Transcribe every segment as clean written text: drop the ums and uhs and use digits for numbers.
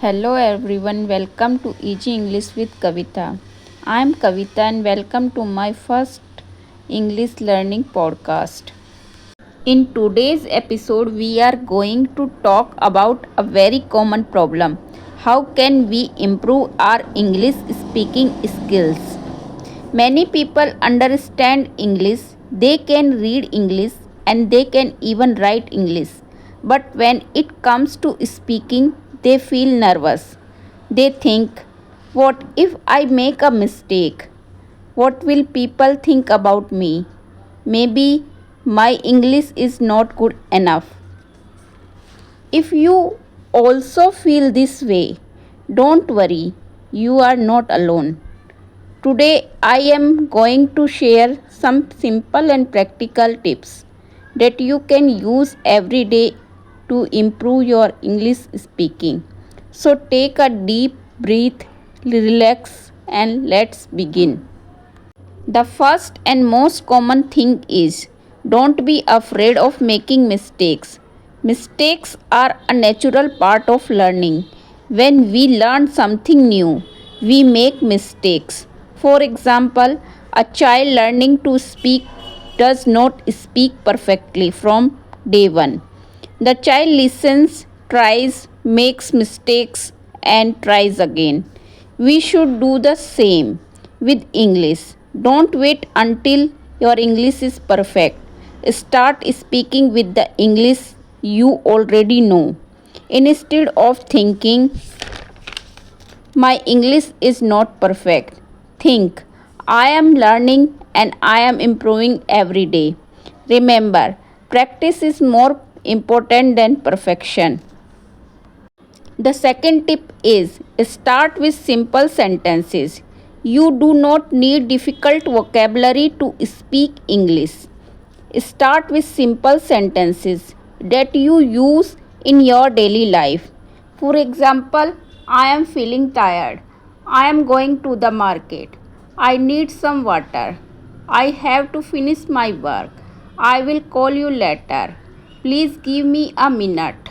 Hello everyone, welcome to Easy English with Kavita. I am Kavita and welcome to my first English learning podcast. In today's episode, we are going to talk about a very common problem. How can we improve our English speaking skills? Many people understand English, they can read English, and they can even write English. But when it comes to speaking, they feel nervous. They think, what if I make a mistake? What will people think about me? Maybe my English is not good enough. If you also feel this way, don't worry, you are not alone. Today, I am going to share some simple and practical tips that you can use every day to improve your English speaking. So, take a deep breath, relax, and let's begin. The first and most common thing is don't be afraid of making mistakes. Mistakes are a natural part of learning. When we learn something new, we make mistakes. For example, a child learning to speak does not speak perfectly from day one. The child listens, tries, makes mistakes, and tries again. We should do the same with English. Don't wait until your English is perfect. Start speaking with the English you already know. Instead of thinking, my English is not perfect, think, I am learning and I am improving every day. Remember, practice is more important than perfection. The second tip is start with simple sentences. You do not need difficult vocabulary to speak English. Start with simple sentences that you use in your daily life. For example, I am feeling tired. I am going to the market. I need some water. I have to finish my work. I will call you later. Please give me a minute.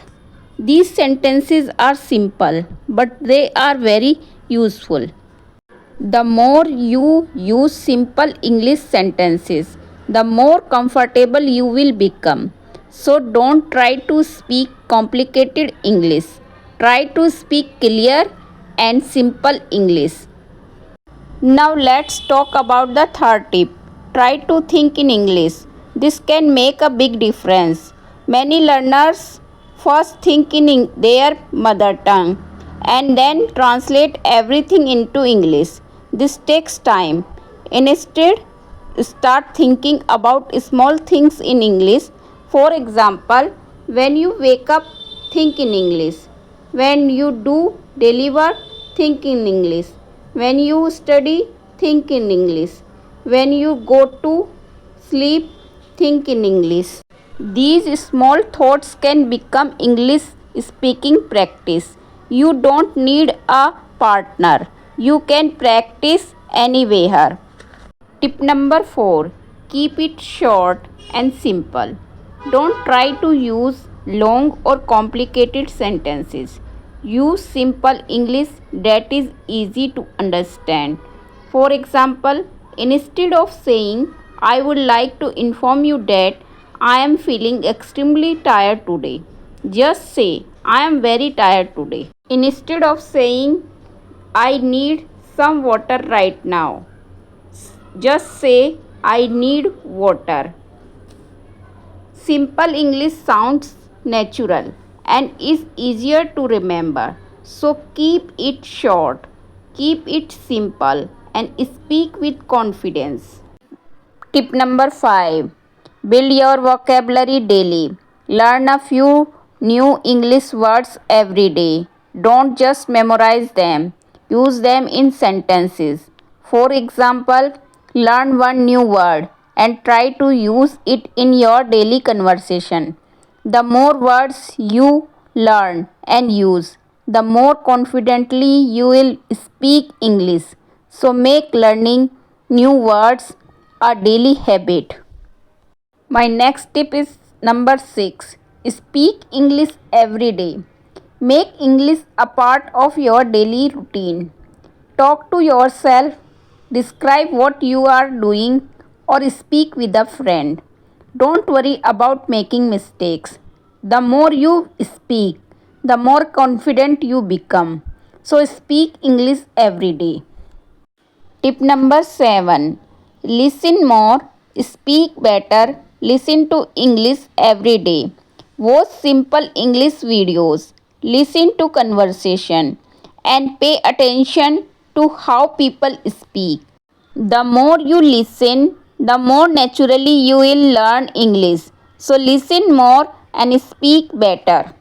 These sentences are simple, but they are very useful. The more you use simple English sentences, the more comfortable you will become. So don't try to speak complicated English. Try to speak clear and simple English. Now let's talk about the third tip. Try to think in English. This can make a big difference. Many learners first think in their mother tongue and then translate everything into English. This takes time. Instead, start thinking about small things in English. For example, when you wake up, think in English. When you do daily work, think in English. When you study, think in English. When you go to sleep, think in English. These small thoughts can become English speaking practice. You don't need a partner. You can practice anywhere. Tip number 4. Keep it short and simple. Don't try to use long or complicated sentences. Use simple English that is easy to understand. For example, instead of saying, I would like to inform you that I am feeling extremely tired today, just say, I am very tired today. Instead of saying, I need some water right now, just say, I need water. Simple English sounds natural and is easier to remember. So keep it short, keep it simple, and speak with confidence. Tip number 5. Build your vocabulary daily. Learn a few new English words every day. Don't just memorize them, use them in sentences. For example, learn one new word and try to use it in your daily conversation. The more words you learn and use, the more confidently you will speak English. So make learning new words a daily habit. My next tip is number 6. Speak English every day. Make English a part of your daily routine. Talk to yourself, describe what you are doing, or speak with a friend. Don't worry about making mistakes. The more you speak, the more confident you become. So, speak English every day. Tip number 7. Listen more, speak better, listen to English every day. Watch simple English videos, listen to conversation, and pay attention to how people speak. The more you listen, the more naturally you will learn English. So, listen more and speak better.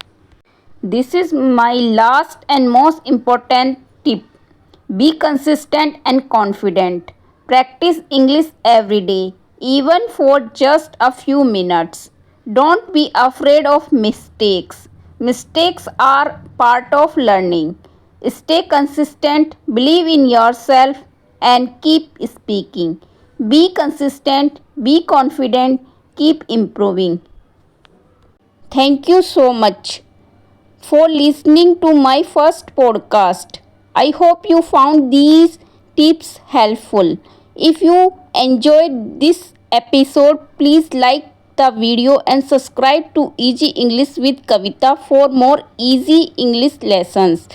This is my last and most important tip. Be consistent and confident. Practice English every day, even for just a few minutes. Don't be afraid of mistakes. Mistakes are part of learning. Stay consistent, believe in yourself, and keep speaking. Be consistent, be confident, keep improving. Thank you so much for listening to my first podcast. I hope you found these tips helpful. If you enjoyed this episode, please like the video and subscribe to Easy English with Kavita for more easy English lessons,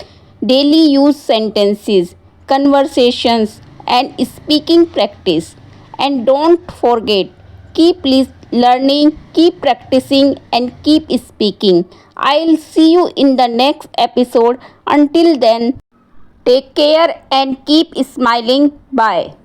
daily use sentences, conversations, and speaking practice. And don't forget, keep learning, keep practicing, and keep speaking. I'll see you in the next episode. Until then, take care and keep smiling. Bye.